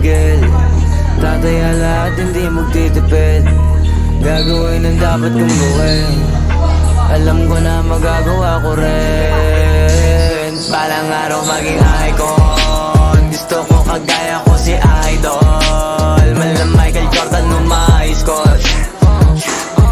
titigil. Tataya lahat, hindi magtitipid. Gagawin ang dapat kong gawin. Alam ko na magagawa ko rin. Balang araw maging icon. Gusto ko kagaya ko si Idol. Malam Michael Jordan no ma-score.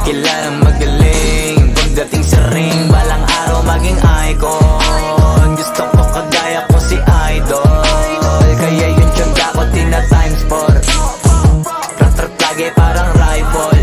Kilalang magaling pagdating sa ring. Balang araw maging icon. Gusto ko kagaya ko si Idol. Kaya yung tiyaga ko tina times 4. Rat-rat lagi parang rifle.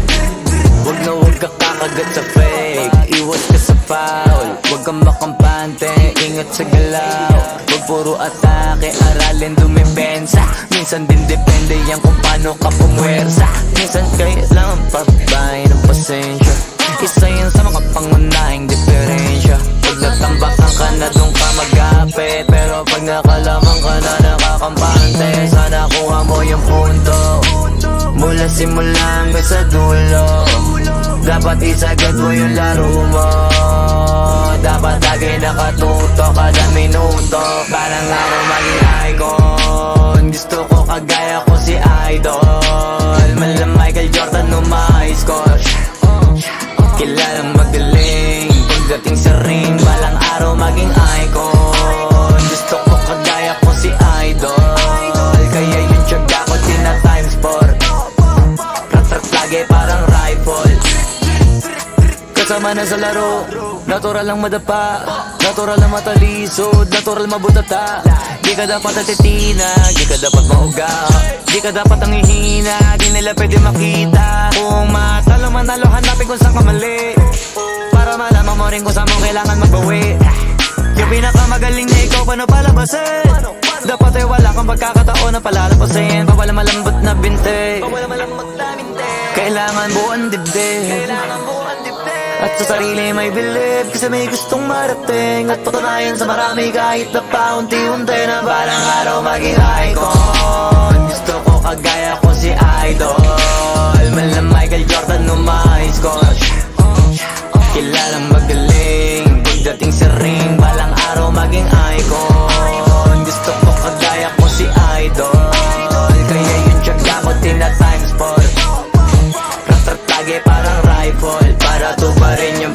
Huwag na huwag ka kakagat sa fake. Iwas ka sa foul. Huwag kang makampante, ingat sa galaw. Huwag puro atake, aralin dumipensa. Minsan din depende yan kung paano ka pumwersa. Minsan kailangan pabay ng pasensya. Isa yan sa mga pangunahing diferensya. Pag natambakan ka na doon ka mag-apit. Pero pag nakalaman ka na nakakampante, sana kuha mo yung punto. Mula simula hanggang sa dulo. Dapat isagad mo yung laro mo. Dapat lagi nakatuto kada minuto. Parang araw maging icon. Gusto ko kagaya ko si Idol. Malam Michael Jordan no ma-score. Kilalang magaling pagdating sa ring. Balang araw maging icon. Gusto ko kagaya ko si Idol. Kaya yung tiyaga ko tina times 4. Rat-rat lagi parang rifle. Kasama na sa laro, natural lang madapa, natural lang matalisod, natural mabutata. Di ka dapat atitina, di ka dapat mauga, di ka dapat ang ihina, di nila pwede makita. Kung matalo manalo, hanapin kung saan ka mali, para malaman mo rin kung saan mo kailangan magbawi. Yung pinakamagaling na ikaw, paano palabasin? Dapat ay wala kang pagkakataon na palalapasin. Pawala malambot na binte, kailangan buuan dibdib. At sa sarili may believe, kasi may gustong marating. At patunayan sa marami kahit na paunti-unti na balang araw maging icon. Gusto ko kagaya ko si Idol. Malam Michael Jordan no ma-score. Kilalang magaling pagdating sa ring. Balang araw maging icon. Gusto ko kagaya ko si Idol. Kaya yung tiyaga ko tina times 4. Rat-rat lagi parang rifle. Para tuparin yung